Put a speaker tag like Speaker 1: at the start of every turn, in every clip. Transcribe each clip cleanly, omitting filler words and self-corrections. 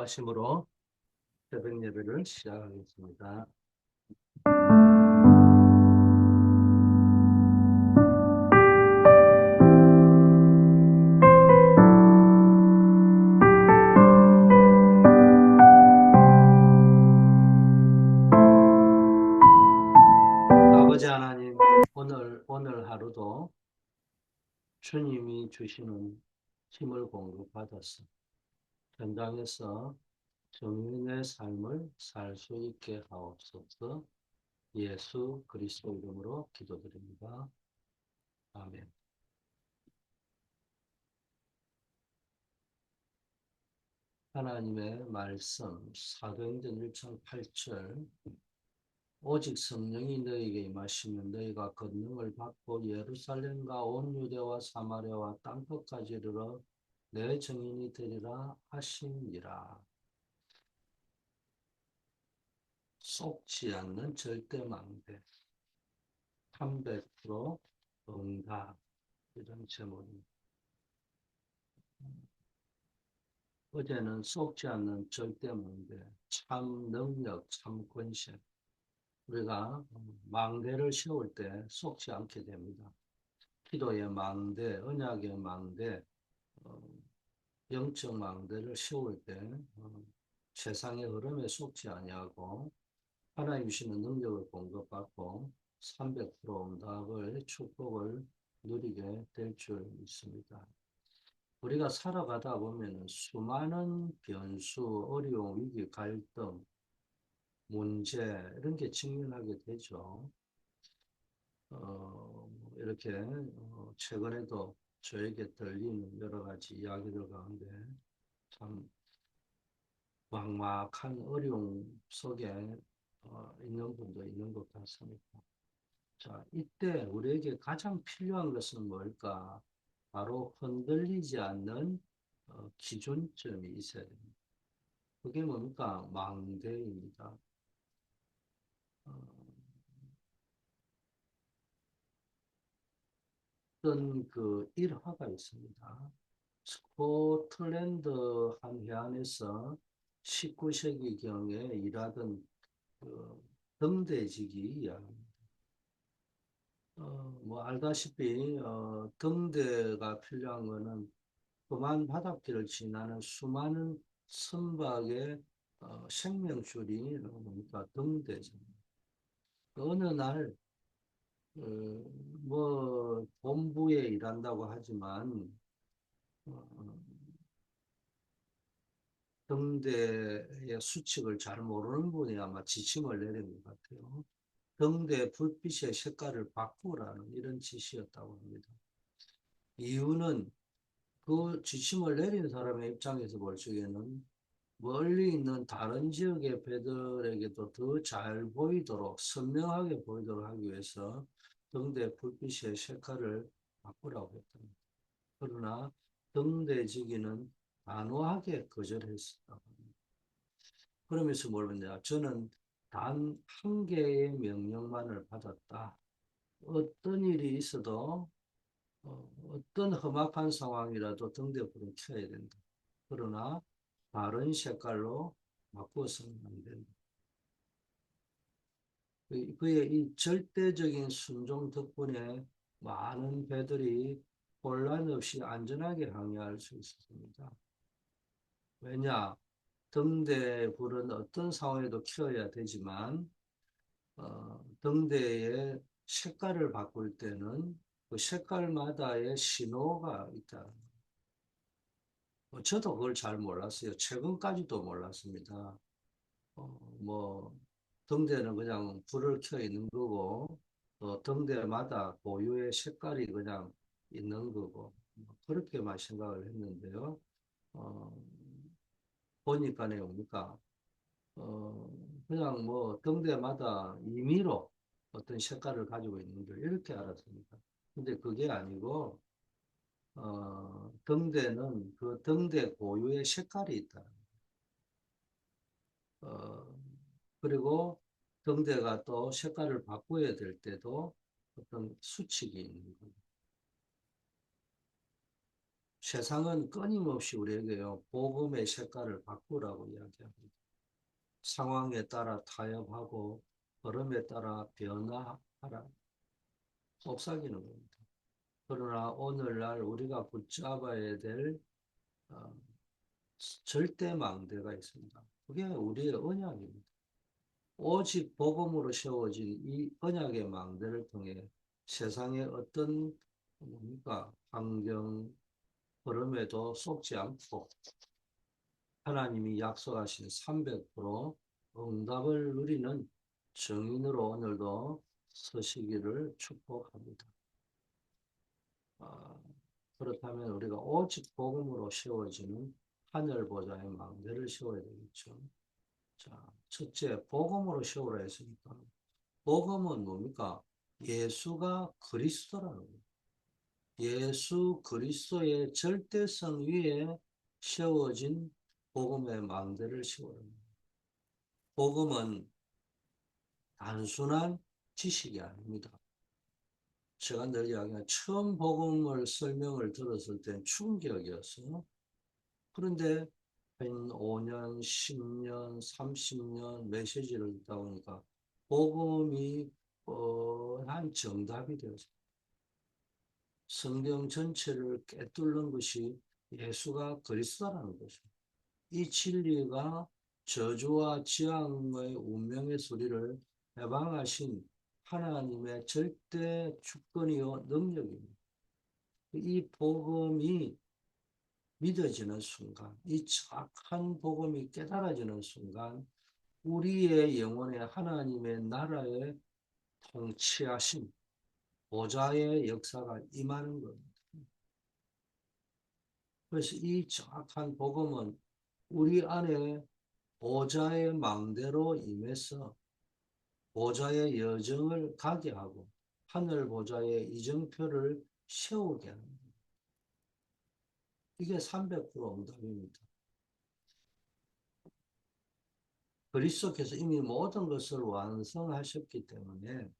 Speaker 1: 기도하심으로 새벽 예배를 시작하겠습니다. 아버지 하나님, 오늘 하루도 주님이 주시는 힘을 공급받아서 현장에서 정인의 삶을 살 수 있게 하옵소서. 예수 그리스도 이름으로 기도드립니다. 아멘. 하나님의 말씀 사도행전 1장 8절, 오직 성령이 너희에게 임하시면 너희가 권능을 받고 예루살렘과 온 유대와 사마리아와 땅끝까지 이르러 내 증인이 되리라 하시니라. 속지 않는 절대 망대, 300% 응답, 이런 제목입니다. 어제는 속지 않는 절대 망대, 참 능력, 참 권세. 우리가 망대를 세울 때 속지 않게 됩니다. 기도의 망대, 언약의 망대, 어, 영적 망대를 세울 때 세상의 흐름에 속지 아니하고 하나님 주시는 능력을 공급받고 300% 응답을 축복을 누리게 될 줄 믿습니다. 우리가 살아가다 보면 수많은 변수, 어려움, 위기, 갈등, 문제 이런 게 직면하게 되죠. 이렇게 최근에도 저에게 들리는 여러 가지 이야기들 가운데 참 막막한 어려움 속에 있는 분도 있는 것 같습니다. 자, 이때 우리에게 가장 필요한 것은 뭘까? 바로 흔들리지 않는 기준점이 있어야 됩니다. 그게 뭡니까? 망대입니다. 어, 어떤 그 일화가 있습니다. 스코틀랜드 한 해안에서 19세기경에 일하던 그 등대지기 이야기입니다. 뭐 알다시피 등대가 필요한 것은 험한 바닷길을 지나는 수많은 선박의 생명줄이 뭡니까 등대잖아요. 어느 날 뭐 본부에 일한다고 하지만 어, 등대의 수칙을 잘 모르는 분이 아마 지침을 내린 것 같아요. 등대 불빛의 색깔을 바꾸라는 이런 지시였다고 합니다. 이유는 그 지침을 내린 사람의 입장에서 볼 적에는 멀리 있는 다른 지역의 배들에게도 더 잘 보이도록 선명하게 보이도록 하기 위해서 등대 불빛의 색깔을 바꾸라고 했답니다. 그러나 등대지기는 단호하게 거절했었다고 합니다. 그러면서 뭘 했냐? 저는 단 한 개의 명령만을 받았다. 어떤 일이 있어도 어떤 험악한 상황이라도 등대불은 켜야 된다. 그러나 다른 색깔로 바꾸어서는 안 된다. 그의 이 절대적인 순종 덕분에 많은 배들이 혼란 없이 안전하게 항해할 수 있었습니다. 왜냐? 등대불은 어떤 상황에도 켜야 되지만 등대의 색깔을 바꿀 때는 그 색깔마다의 신호가 있다. 저도 그걸 잘 몰랐어요. 최근까지도 몰랐습니다. 뭐 등대는 그냥 불을 켜 있는 거고 또 등대마다 고유의 색깔이 그냥 있는 거고 그렇게만 생각을 했는데요. 어, 보니까네 뭡니까? 그냥 뭐 등대마다 임의로 어떤 색깔을 가지고 있는 걸 이렇게 알았습니다. 근데 그게 아니고 등대는 그 등대 고유의 색깔이 있다. 어, 그리고 등대가 또 색깔을 바꿔야 될 때도 어떤 수칙이 있는 겁니다. 세상은 끊임없이 우리에게요, 복음의 색깔을 바꾸라고 이야기합니다. 상황에 따라 타협하고, 흐름에 따라 변화하라. 속삭이는 겁니다. 그러나 오늘날 우리가 붙잡아야 될 어, 절대 망대가 있습니다. 그게 우리의 언약입니다. 오직 복음으로 세워진 이 언약의 망대를 통해 세상의 어떤 뭡니까 환경 흐름에도 속지 않고 하나님이 약속하신 300% 응답을 누리는 증인으로 오늘도 서시기를 축복합니다. 아, 그렇다면 우리가 오직 복음으로 세워지는 하늘 보좌의 망대를 세워야 되겠죠. 자, 첫째, 복음으로 세우라 했으니까 복음은 뭡니까? 예수가 그리스도라는 거예요. 예수 그리스도의 절대성 위에 세워진 복음의 망대를 세우는 거예요. 복음은 단순한 지식이 아닙니다. 제가 늘 이야기하는 처음 복음을 설명을 들었을 땐 충격이었어요. 그런데 한 5년, 10년, 30년 메시지를 듣다 보니까 복음이 뻔한 정답이 되었습니다. 성경 전체를 꿰뚫는 것이 예수가 그리스도라는 것입니다. 이 진리가 저주와 지향의 운명의 소리를 해방하신 하나님의 절대 주권이요 능력입니다. 이 복음이 믿어지는 순간, 이 정확한 복음이 깨달아지는 순간, 우리의 영혼에 하나님의 나라의 통치하심, 보좌의 역사가 임하는 겁니다. 그래서 이 정확한 복음은 우리 안에 보좌의 망대로 임해서 보좌의 여정을 가게 하고 하늘 보좌의 이정표를 세우게 합니다. 이게 300% 응답입니다. 그리스도께서 이미 모든 것을 완성하셨기 때문에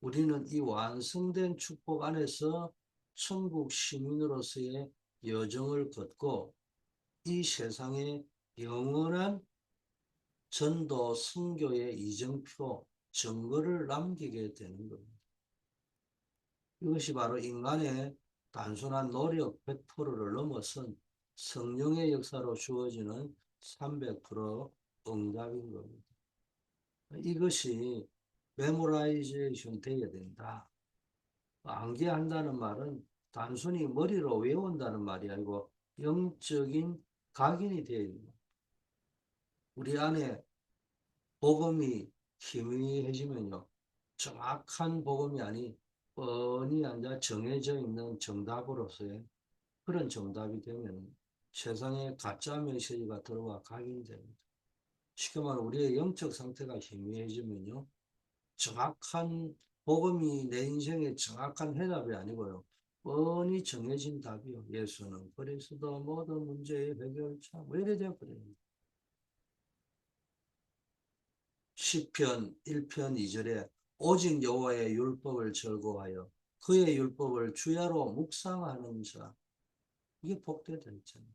Speaker 1: 우리는 이 완성된 축복 안에서 천국 시민으로서의 여정을 걷고 이 세상에 영원한 전도 선교의 이정표, 증거를 남기게 되는 겁니다. 이것이 바로 인간의 단순한 노력 100%를 넘어선 성령의 역사로 주어지는 300% 응답인 겁니다. 이것이 메모라이제이션 되어야 된다. 암기한다는 말은 단순히 머리로 외운다는 말이 아니고 영적인 각인이 되어야 됩니다. 우리 안에 복음이 희미해지면요. 정확한 복음이 아니 뻔히 앉아 정해져 있는 정답으로서의 그런 정답이 되면 세상에 가짜 메시지가 들어와 각인됩니다. 쉽게 말하면 우리의 영적 상태가 희미해지면요. 정확한 복음이 내 인생의 정확한 해답이 아니고요. 뻔히 정해진 답이요. 예수는 그리스도 모든 문제의 해결자. 뭐 이래 되어버려요. 시편 1편 2절에 오직 여호와의 율법을 절거하여 그의 율법을 주야로 묵상하는 자. 이게 복되다 했잖아요.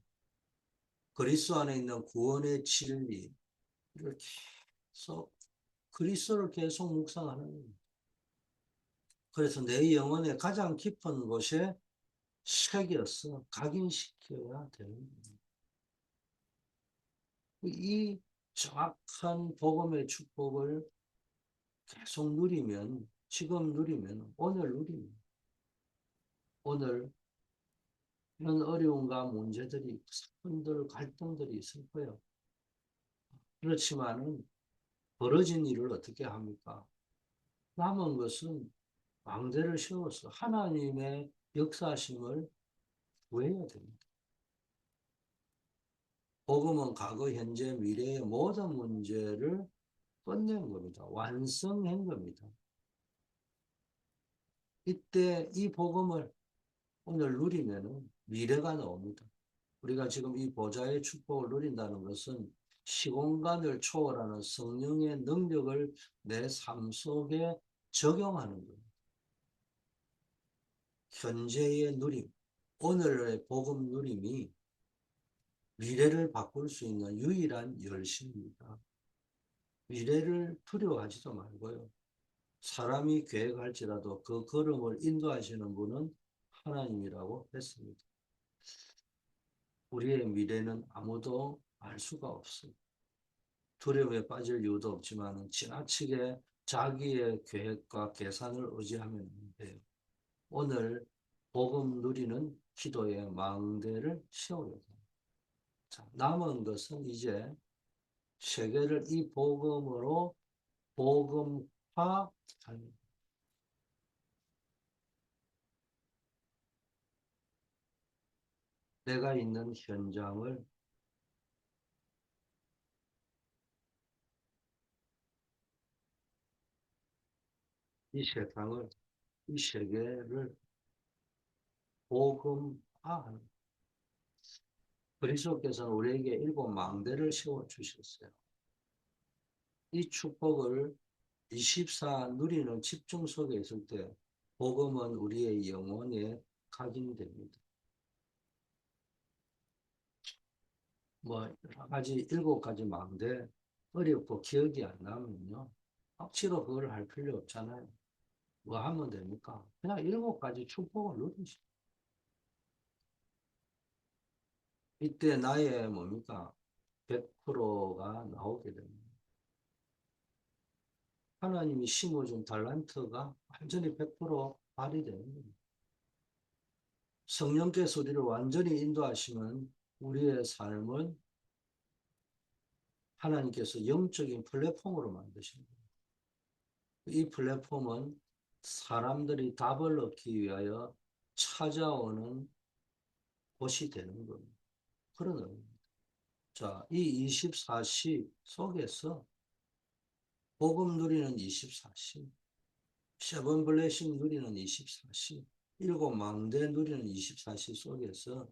Speaker 1: 그리스도 안에 있는 구원의 진리. 이걸 계속 그리스도를 계속 묵상하는 거예요. 그래서 내 영혼의 가장 깊은 곳에 새겨서 각인시켜야 되는 거예요. 이 정확한 복음의 축복을 계속 누리면, 지금 누리면, 오늘 누리면, 오늘 이런 어려움과 문제들이, 사건들, 갈등들이 있을 거예요. 그렇지만은 벌어진 일을 어떻게 합니까? 남은 것은 망대를 세워서 하나님의 역사심을 구해야 됩니다. 복음은 과거, 현재, 미래의 모든 문제를 끝낸 겁니다. 완성한 겁니다. 이때 이 복음을 오늘 누리면 미래가 나옵니다. 우리가 지금 이 보좌의 축복을 누린다는 것은 시공간을 초월하는 성령의 능력을 내 삶 속에 적용하는 겁니다. 현재의 누림, 오늘의 복음 누림이 미래를 바꿀 수 있는 유일한 열쇠입니다. 미래를 두려워하지도 말고요. 사람이 계획할지라도 그 걸음을 인도하시는 분은 하나님이라고 했습니다. 우리의 미래는 아무도 알 수가 없습니다. 두려움에 빠질 이유도 없지만 지나치게 자기의 계획과 계산을 의지하면 안 돼요. 오늘 복음 누리는 기도의 망대를 세워야 돼요. 자, 남은 것은 이제 세계를 이 복음으로 복음화하는, 내가 있는 현장을, 이 세상을, 이 세계를 복음화하는. 그리스도께서는 우리에게 일곱 망대를 세워 주셨어요. 이 축복을 24 누리는 집중 속에 있을 때 복음은 우리의 영혼에 각인됩니다. 뭐 여러 가지 일곱 가지 망대 어렵고 기억이 안 나면요, 억지로 그걸 할 필요 없잖아요. 뭐 하면 됩니까? 그냥 일곱 가지 축복을 누리시죠. 이때 나의 뭡니까? 100%가 나오게 됩니다. 하나님이 심어준 달란트가 완전히 100% 발휘되는 겁니다. 성령께서 우리를 완전히 인도하시면 우리의 삶을 하나님께서 영적인 플랫폼으로 만드십니다. 이 플랫폼은 사람들이 답을 얻기 위하여 찾아오는 곳이 되는 겁니다. 그런 의미입니다. 자, 이 24시 속에서 복음 누리는 24시, 세븐 블레싱 누리는 24시, 일곱 망대 누리는 24시 속에서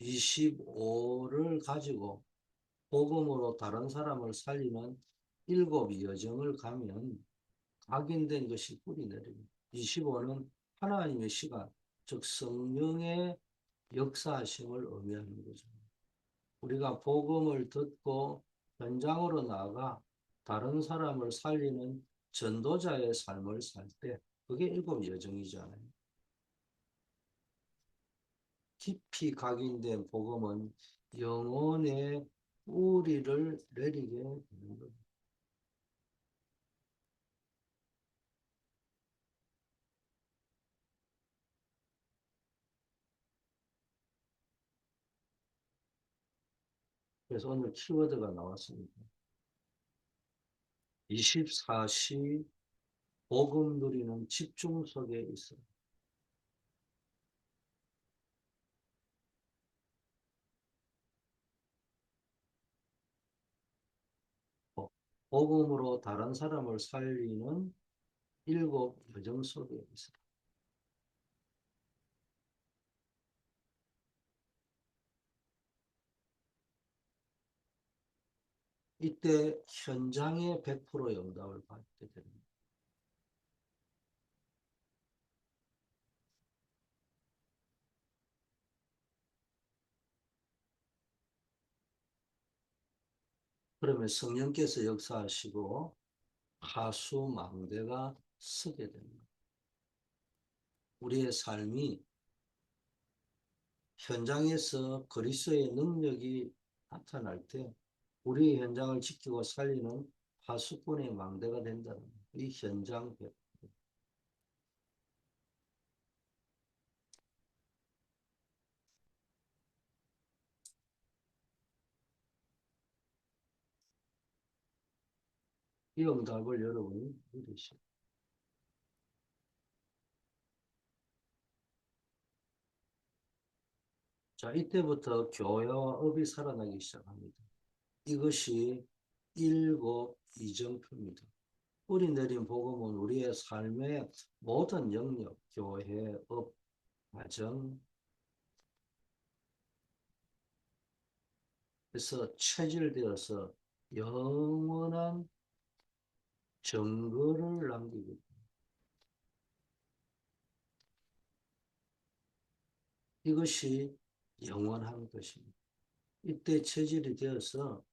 Speaker 1: 25를 가지고 복음으로 다른 사람을 살리는 일곱 여정을 가면 각인된 것이 뿌리 내립니다. 25는 하나님의 시간, 즉 성령의 역사하심을 의미하는 거죠. 우리가 복음을 듣고 현장으로 나가 다른 사람을 살리는 전도자의 삶을 살 때 그게 일곱 여정이잖아요. 깊이 각인된 복음은 영혼의 뿌리를 내리게 되는 거예요. 그래서 오늘 키워드가 나왔습니다. 24시 복음 누리는 집중 속에 있어. 복음으로 다른 사람을 살리는 일곱 여정 속에 있어. 이때 현장에 100% 응답을 받게 됩니다. 그러면 성령께서 역사하시고 하수망대가 서게 됩니다. 우리의 삶이 현장에서 그리스도의 능력이 나타날 때 우리의 현장을 지키고 살리는 하수꾼의 망대가 된다는 이 현장 배. 이 응답을 여러분이 누리시오. 자, 이때부터 교회와 업이 살아나기 시작합니다. 이것이 일곱 이정표입니다. 뿌리 내린 복음은 우리의 삶의 모든 영역, 교회, 업, 가정, 에서 체질되어서 영원한 증거를 남기고, 이것이 영원한 것입니다. 이때 체질이 되어서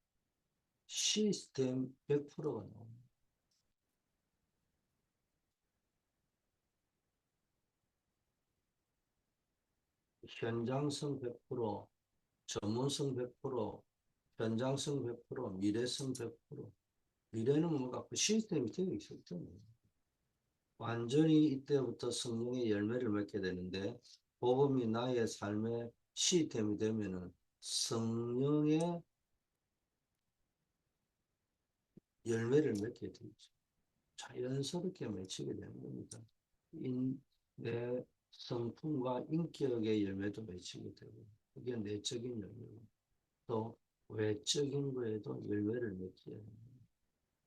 Speaker 1: 시스템 100%가 나옵니다. 현장성 100%, 전문성 100%, 현장성 100%, 미래성 100%. 미래는 뭔가 그 시스템이 되어 있을 때문에 완전히 이때부터 성령의 열매를 맺게 되는데 복음이 나의 삶의 시스템이 되면은 성령의 열매를 맺게 되죠. 자연스럽게 맺히게 되는 겁니다. 내 성품과 인격의 열매도 맺히게 되고 그게 내적인 열매고 또 외적인 거에도 열매를 맺게 됩니다.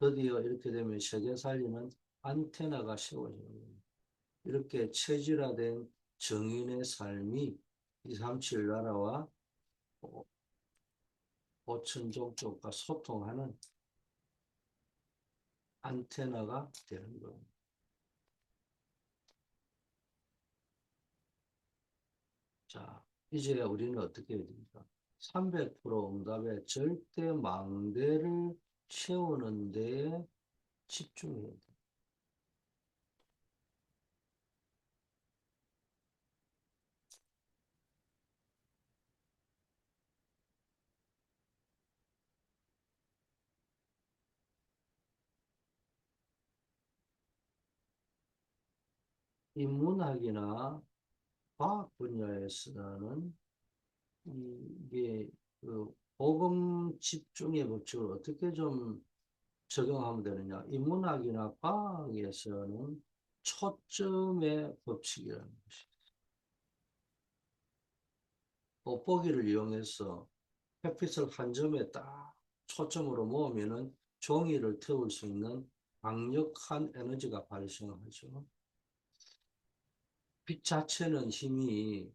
Speaker 1: 드디어 이렇게 되면 세계 살리는 안테나가 세워지는 겁니다. 이렇게 체질화된 정인의 삶이 237 나라와 5천 종족과 소통하는 안테나가 되는 겁니다. 자, 이제 우리는 어떻게 해야 됩니까? 300% 응답에 절대 망대를 세우는 데 집중해야 돼. 인문학이나 과학 분야에서는 이게 그 복음 집중의 법칙을 어떻게 좀 적용하면 되느냐. 인문학이나 과학에서는 초점의 법칙이라는 것이. 돋보기를 이용해서 햇빛을 한 점에 딱 초점으로 모으면은 종이를 태울 수 있는 강력한 에너지가 발생하죠. 빛 자체는 힘이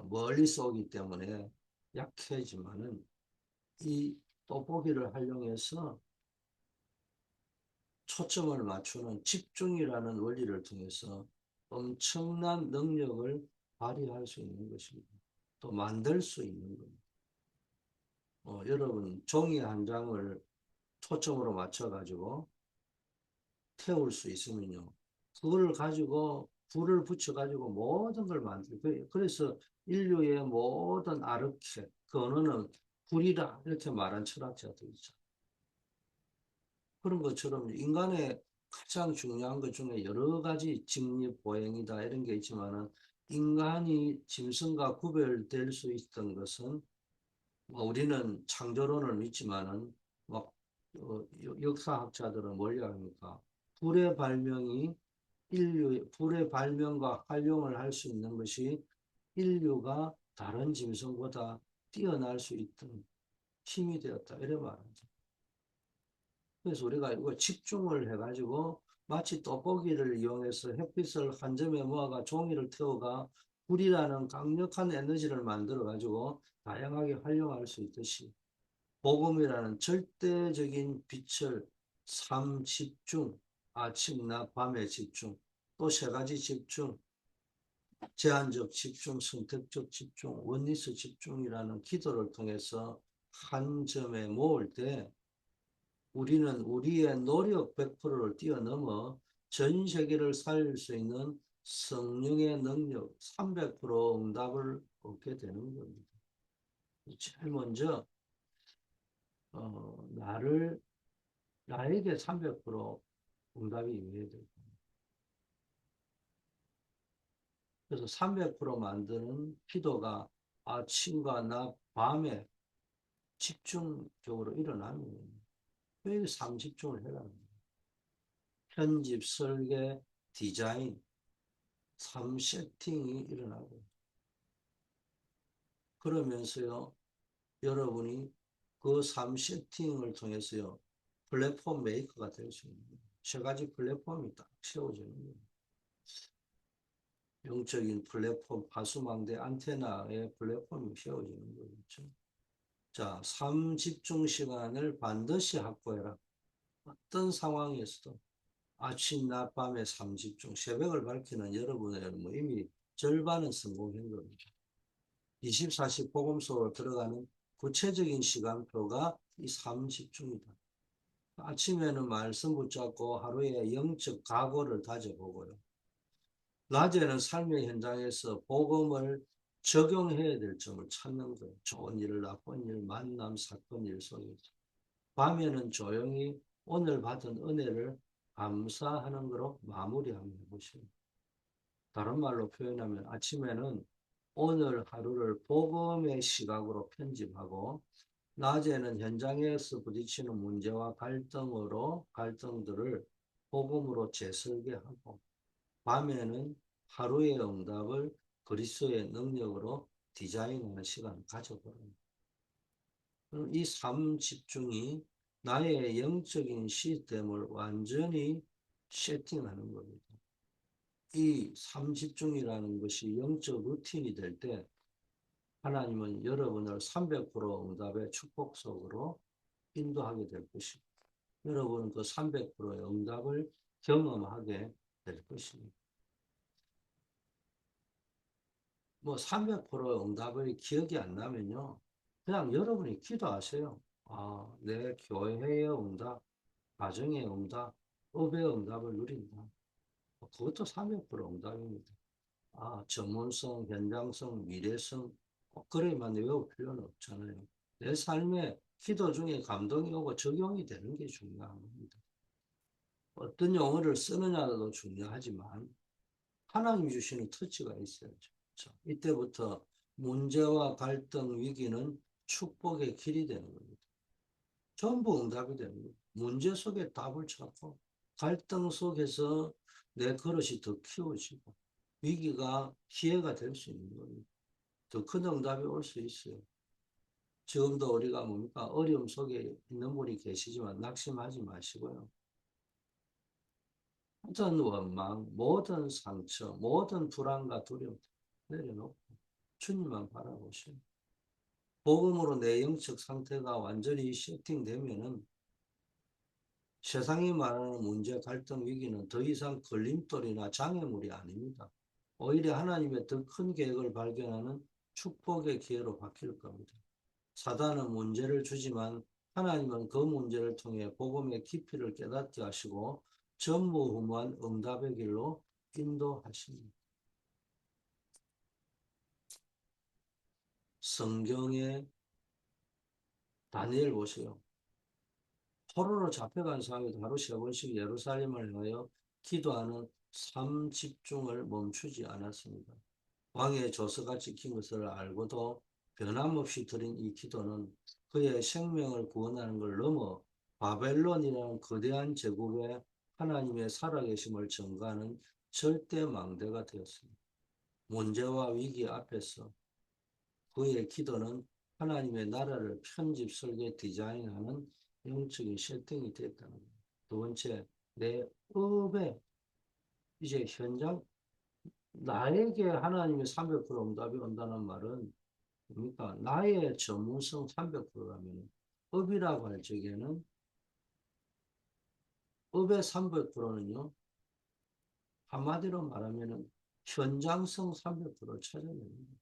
Speaker 1: 멀리 쏘기 때문에 약해지만은 이 돋보기를 활용해서 초점을 맞추는 집중이라는 원리를 통해서 엄청난 능력을 발휘할 수 있는 것입니다. 또 만들 수 있는 겁니다. 여러분 종이 한 장을 초점으로 맞춰가지고 태울 수 있으면요. 그걸 가지고 불을 붙여가지고 모든 걸 만들고 그래서 인류의 모든 아르케 그 언어는 불이다 이렇게 말한 철학자도 있죠. 그런 것처럼 인간의 가장 중요한 것 중에 여러 가지 직립보행이다 이런 게 있지만은 인간이 짐승과 구별될 수 있던 것은 뭐 우리는 창조론을 믿지만은 막 역사학자들은 뭘로 합니까? 불의 발명이 불의 발명과 활용을 할 수 있는 것이 인류가 다른 짐승보다 뛰어날 수 있던 힘이 되었다 이래 말하죠. 그래서 우리가 이거 집중을 해가지고 마치 떡볶이를 이용해서 햇빛을 한 점에 모아가 종이를 태워가 불이라는 강력한 에너지를 만들어가지고 다양하게 활용할 수 있듯이 복음이라는 절대적인 빛을 삶 집중, 아침, 낮, 밤의 집중, 또 세 가지 집중, 제한적 집중, 선택적 집중, 원리스 집중이라는 기도를 통해서 한 점에 모을 때 우리는 우리의 노력 100%를 뛰어넘어 전 세계를 살릴 수 있는 성령의 능력 300% 응답을 얻게 되는 겁니다. 제일 먼저 나에게 300% 응답이 임해야 돼요. 그래서 300% 만드는 기도가 아침과 낮, 밤에 집중적으로 일어나는 왜 삼집중을 해라는 거예요. 편집, 설계, 디자인, 3세팅이 일어나고 그러면서요 여러분이 그 3세팅을 통해서요 플랫폼 메이커가 될 수 있는 거예요. 세 가지 플랫폼이 딱 세워지는 거예요. 영적인 플랫폼, 파수망대 안테나의 플랫폼이 세워지는 거겠죠. 자, 3집중 시간을 반드시 확보해라. 어떤 상황에서도 아침, 낮, 밤에 3집중, 새벽을 밝히는 여러분의 뭐 이미 절반은 성공한 겁니다. 24시 복음 속으로 들어가는 구체적인 시간표가 이 3집중이다. 아침에는 말씀 붙잡고 하루의 영적 각오를 다져보고요. 낮에는 삶의 현장에서 복음을 적용해야 될 점을 찾는 거예요. 좋은 일, 나쁜 일, 만남, 사건, 일 속에서. 밤에는 조용히 오늘 받은 은혜를 감사하는 거로 마무리 한번 해보시면. 다른 말로 표현하면 아침에는 오늘 하루를 복음의 시각으로 편집하고 낮에는 현장에서 부딪히는 문제와 갈등들을 복음으로 재설계하고 밤에는 하루의 응답을 그리스도의 능력으로 디자인하는 시간을 가져버립니다. 이 삶 집중이 나의 영적인 시스템을 완전히 세팅하는 겁니다. 이 삶 집중이라는 것이 영적 루틴이 될 때 하나님은 여러분을 300% 응답의 축복 속으로 인도하게 될 것입니다. 여러분은 그 300%의 응답을 경험하게 될 것입니다. 뭐 300% 응답의 기억이 안 나면요. 그냥 여러분이 기도하세요. 아, 내 교회의 응답, 가정의 응답, 업의 응답을 누린다. 그것도 300% 응답입니다. 아, 전문성, 현장성, 미래성, 그래만 외울 필요는 없잖아요. 내 삶에 기도 중에 감동이 오고 적용이 되는 게 중요한 겁니다. 어떤 용어를 쓰느냐도 중요하지만 하나님 주시는 터치가 있어야죠. 그렇죠? 이때부터 문제와 갈등, 위기는 축복의 길이 되는 겁니다. 전부 응답이 되는 겁니다. 문제 속에 답을 찾고 갈등 속에서 내 그릇이 더 키워지고 위기가 기회가 될 수 있는 겁니다. 더 큰 응답이 올 수 있어요. 지금도 우리가 뭡니까? 어려움 속에 있는 분이 계시지만 낙심하지 마시고요. 모든 원망, 모든 상처, 모든 불안과 두려움 내려놓고 주님만 바라보시오. 복음으로 내 영적 상태가 완전히 세팅되면은 세상이 말하는 문제, 갈등, 위기는 더 이상 걸림돌이나 장애물이 아닙니다. 오히려 하나님의 더 큰 계획을 발견하는 축복의 기회로 바뀔 겁니다. 사단은 문제를 주지만 하나님은 그 문제를 통해 복음의 깊이를 깨닫게 하시고 전무후무한 응답의 길로 인도하십니다. 성경의 다니엘 보세요. 포로로 잡혀간 상황에도 하루 3번씩 예루살렘을 향하여 기도하는 삶 집중을 멈추지 않았습니다. 왕의 조서가 찍힌 것을 알고도 변함없이 드린 이 기도는 그의 생명을 구원하는 걸 넘어 바벨론이라는 거대한 제국의 하나님의 살아계심을 증가하는 절대 망대가 되었습니다. 문제와 위기 앞에서 그의 기도는 하나님의 나라를 편집, 설계, 디자인하는 영적인 세팅이 됐다는 거예요. 두 번째, 내 업에 이제 현장, 나에게 하나님의 300% 응답이 온다는 말은 뭡니까? 나의 전문성 300%라면 업이라고 할 적에는 업의 300%는요, 한마디로 말하면 현장성 300%를 찾아냅니다.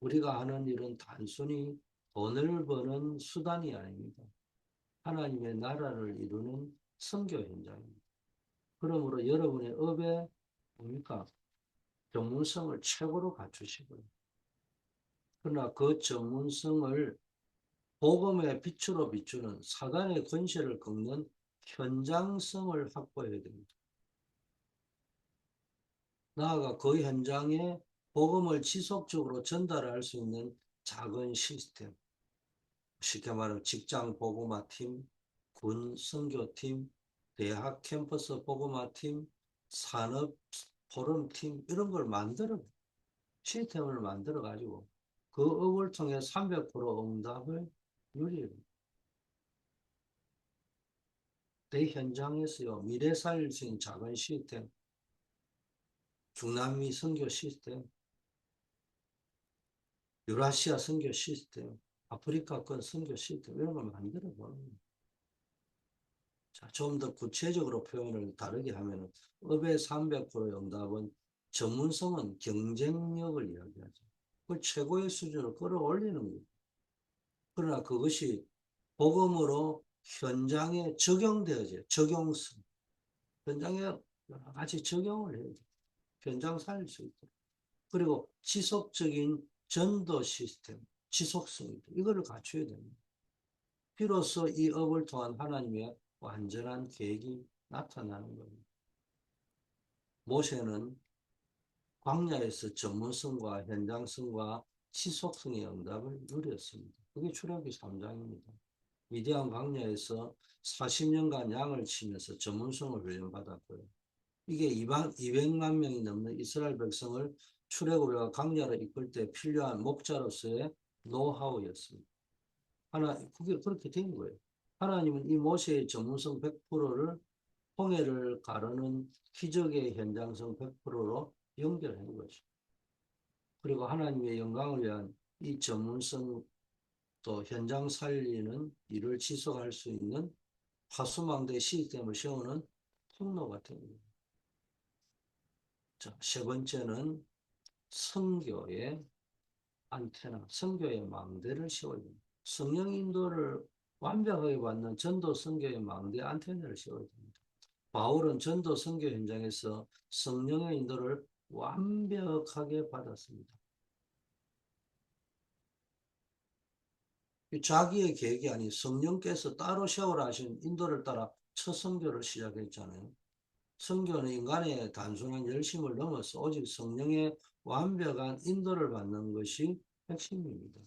Speaker 1: 우리가 하는 일은 단순히 돈을 버는 수단이 아닙니다. 하나님의 나라를 이루는 선교 현장입니다. 그러므로 여러분의 업에 뭡니까? 전문성을 최고로 갖추시고요. 그러나 그 전문성을 복음의 빛으로 비추는 사단의 권세를 꺾는 현장성을 확보해야 됩니다. 나아가 그 현장에 복음을 지속적으로 전달할 수 있는 작은 시스템, 쉽게 말하면 직장 복음화 팀, 군 선교팀, 대학 캠퍼스 복음화 팀, 산업 포럼 팀 이런 걸 시스템을 만들어 가지고 그 업을 통해 300% 응답을 누리는 내 현장에서요. 미래 살릴 수 있는 작은 시스템, 중남미 선교 시스템, 유라시아 선교 시스템, 아프리카권 선교 시스템 이런 걸 만들어 보는 거예요. 자, 좀 더 구체적으로 표현을 다르게 하면 업의 300% 응답은 전문성은 경쟁력을 이야기하죠. 그 최고의 수준으로 끌어올리는 거예요. 그러나 그것이 복음으로 현장에 적용되어져요. 적용성. 현장에 여러 가지 적용을 해야 돼요. 현장 살릴 수 있도록. 그리고 지속적인 전도 시스템, 지속성, 이거를 갖춰야 됩니다. 비로소 이 업을 통한 하나님의 완전한 계획이 나타나는 겁니다. 모세는 광야에서 전문성과 현장성과 지속성의 응답을 누렸습니다. 그게 출애굽기 3장입니다. 미디안 광야에서 40년간 양을 치면서 전문성을 훈련받았고요. 이게 200만 명이 넘는 이스라엘 백성을 출애굽과 광야로 이끌 때 필요한 목자로서의 노하우였습니다. 그게 그렇게 된 거예요. 하나님은 이 모세의 전문성 100%를 홍해를 가르는 기적의 현장성 100%로 연결한 거죠. 그리고 하나님의 영광을 위한 이 전문성 또 현장 살리는 일을 지속할 수 있는 파수망대 시스템을 세우는 통로가 됩니다. 자, 세 번째는 선교의 안테나, 선교의 망대를 세워야 됩니다. 성령 인도를 완벽하게 받는 전도 선교의 망대 안테나를 세워야 됩니다. 바울은 전도 선교 현장에서 성령의 인도를 완벽하게 받았습니다. 자기의 계획이 아닌 성령께서 따로 세우라 하신 인도를 따라 첫 선교를 시작했잖아요. 선교는 인간의 단순한 열심을 넘어서 오직 성령의 완벽한 인도를 받는 것이 핵심입니다.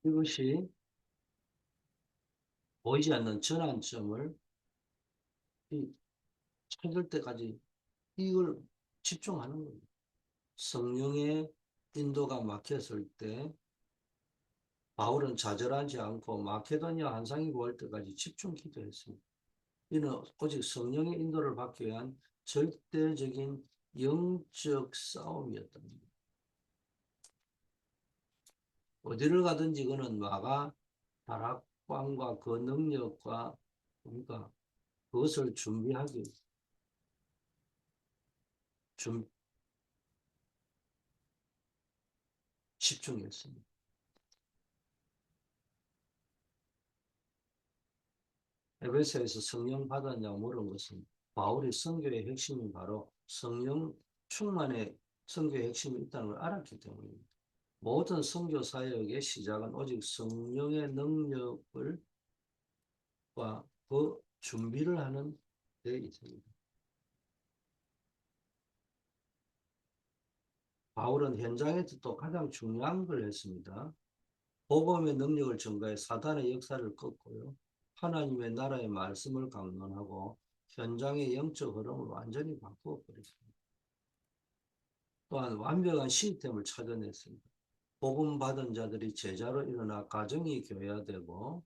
Speaker 1: 이것이 보이지 않는 전환점을 찾을 때까지 이걸 집중하는 거예요. 성령의 인도가 막혔을 때 바울은 좌절하지 않고 마케도니아 환상이 보일 때까지 집중 기도했습니다. 이는 오직 성령의 인도를 받기 위한 절대적인 영적 싸움이었답니다. 어디를 가든지 그는 마가 다락방과 그 능력과 그러니까 그것을 준비하기 좀 집중했습니다. 에베소에서 성령 받았냐고 물은 것은 바울이 선교의 핵심이 바로 성령 충만의 선교의 핵심이 있다는 걸 알았기 때문입니다. 모든 선교 사역의 시작은 오직 성령의 능력을 그 준비를 하는 데 있습니다. 바울은 현장에서 또 가장 중요한 걸 했습니다. 복음의 능력을 증가해 사단의 역사를 꺾고요. 하나님의 나라의 말씀을 강론하고 현장의 영적 흐름을 완전히 바꾸어 버렸습니다. 또한 완벽한 시스템을 찾아냈습니다. 복음 받은 자들이 제자로 일어나 가정이 교회화되고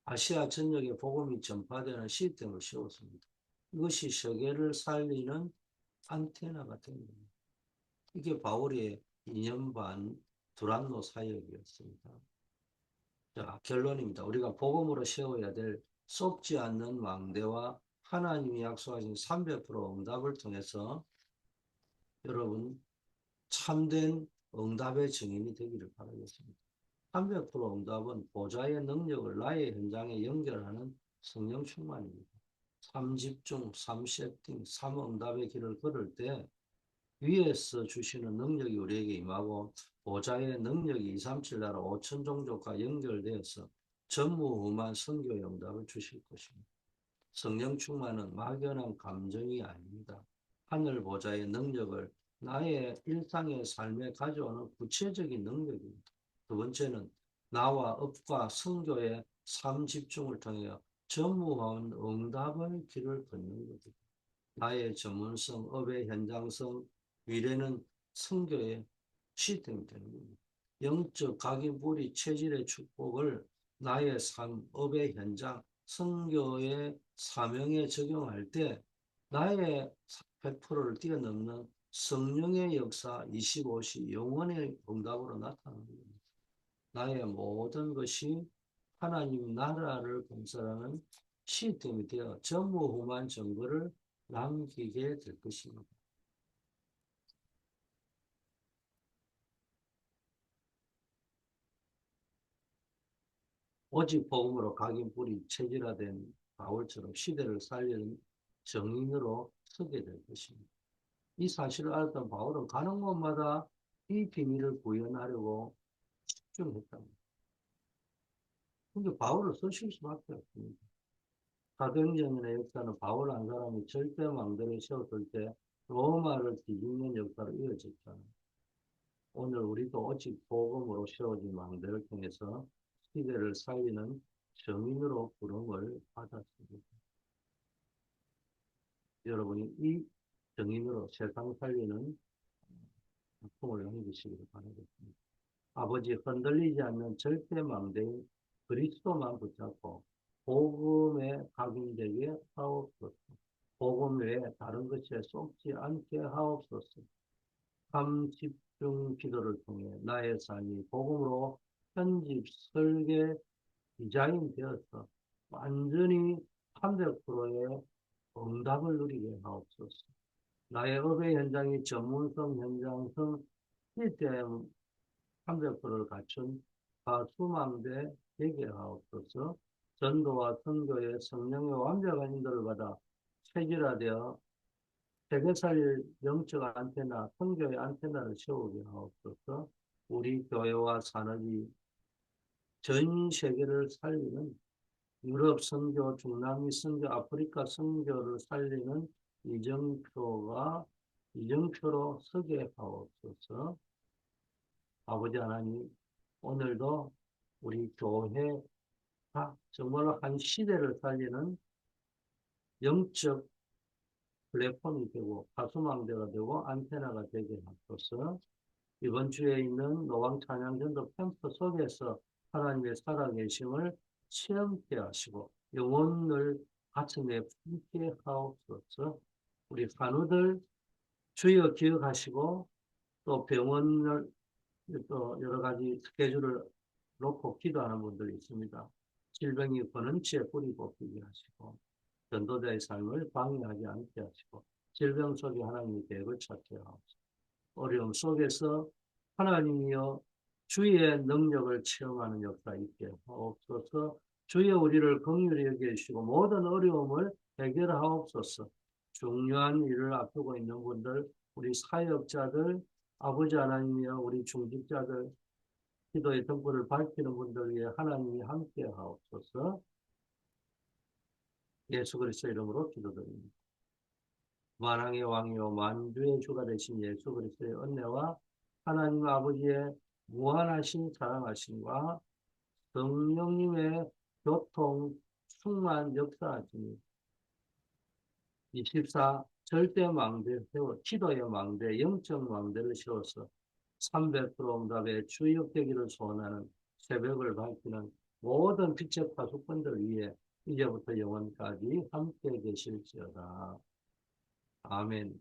Speaker 1: 아시아 전역에 복음이 전파되는 시스템을 세웠습니다. 이것이 세계를 살리는 안테나가 된 겁니다. 이게 바울의 2년 반 두란노 사역이었습니다. 자, 결론입니다. 우리가 복음으로 세워야 될 썩지 않는 망대와 하나님이 약속하신 300% 응답을 통해서 여러분 참된 응답의 증인이 되기를 바라겠습니다. 300% 응답은 보좌의 능력을 나의 현장에 연결하는 성령 충만입니다. 3집중, 3세팅, 3응답의 길을 걸을 때 위에서 주시는 능력이 우리에게 임하고 보좌의 능력이 237 나라 5천 종족과 연결되어서 전무후무한 선교 응답을 주실 것입니다. 성령 충만은 막연한 감정이 아닙니다. 하늘 보좌의 능력을 나의 일상의 삶에 가져오는 구체적인 능력입니다. 두 번째는 나와 업과 선교의 삶 집중을 통해 전무한 응답의 길을 걷는 것입니다. 나의 전문성, 업의 현장성, 미래는 선교의 시스템이 되는 겁니다. 영적 각인뿌리 체질의 축복을 나의 삶, 업의 현장, 선교의 사명에 적용할 때 나의 100%를 뛰어넘는 성령의 역사 25시 영원의 응답으로 나타납니다. 나의 모든 것이 하나님 나라를 건설하는 시스템이 되어 전무후무한 정보를 남기게 될 것입니다. 오직 복음으로 각인 뿌리 체질화된 바울처럼 시대를 살리는 정인으로 서게 될 것입니다. 이 사실을 알았던 바울은 가는 곳마다 이 비밀을 구현하려고 집중했답니다. 근데 바울을 쓰실 수밖에 없습니다. 사도행전의 역사는 바울 한 사람이 절대 망대를 세웠을 때 로마를 뒤집는 역사로 이어졌잖아요. 오늘 우리도 오직 복음으로 세워진 망대를 통해서 시대를 살리는 정인으로 부름을 받았습니다. 여러분이 이 정인으로 세상 살리는 작품을 남기시기를 바라겠습니다. 아버지, 흔들리지 않는 절대 망대인 그리스도만 붙잡고 복음에 각인되게 하옵소서. 복음 외에 다른 것에 쏟지 않게 하옵소서. 삼집중 기도를 통해 나의 삶이 복음으로 편집, 설계, 디자인 되어서 완전히 300%의 응답을 누리게 하옵소서. 나의 업의 현장이 전문성, 현장성, 시스템 300%를 갖춘 가수망대 되게 하옵소서. 전도와 선교의 성령의 완벽한 인도를 받아 체질화되어 세계살 영적 안테나, 선교의 안테나를 세우게 하옵소서. 우리 교회와 산업이 전 세계를 살리는 유럽 선교, 중남미 선교, 아프리카 선교를 살리는 이정표로 서게 하옵소서. 아버지 하나님, 오늘도 우리 교회가 정말로 한 시대를 살리는 영적 플랫폼이 되고 가수망대가 되고 안테나가 되게 하소서. 이번 주에 있는 노왕 찬양전도 캠프 속에서 하나님의 살아계심을 체험케 하시고 영혼을 가슴에 품게 하옵소서. 우리 간우들 주여 기억하시고 또 병원을 또 여러 가지 스케줄을 놓고 기도하는 분들이 있습니다. 질병이 번은치에 뿌리 뽑히게 하시고 전도자의 삶을 방해하지 않게 하시고 질병 속에 하나님의 계획을 찾게 하옵소서. 어려움 속에서 하나님이여 주의 능력을 체험하는 역사 있게 하옵소서. 주여 우리를 긍휼히 여기시고 모든 어려움을 해결하옵소서. 중요한 일을 앞두고 있는 분들, 우리 사역자들, 아버지 하나님이여 우리 중직자들, 기도의 등불을 밝히는 분들 위해 하나님이 함께 하옵소서. 예수 그리스도 이름으로 기도드립니다. 만왕의 왕이요 만주의 주가 되신 예수 그리스도의 은혜와 하나님 아버지의 무한하신 사랑하심과 성령님의 교통 충만 역사하시니 24 절대 망대 세워 기도의 망대 영적 망대를 세워서 300% 응답의 주역되기를 소원하는 새벽을 밝히는 모든 빛의 파수꾼들 위해 이제부터 영원까지 함께 계실지어다. 아멘.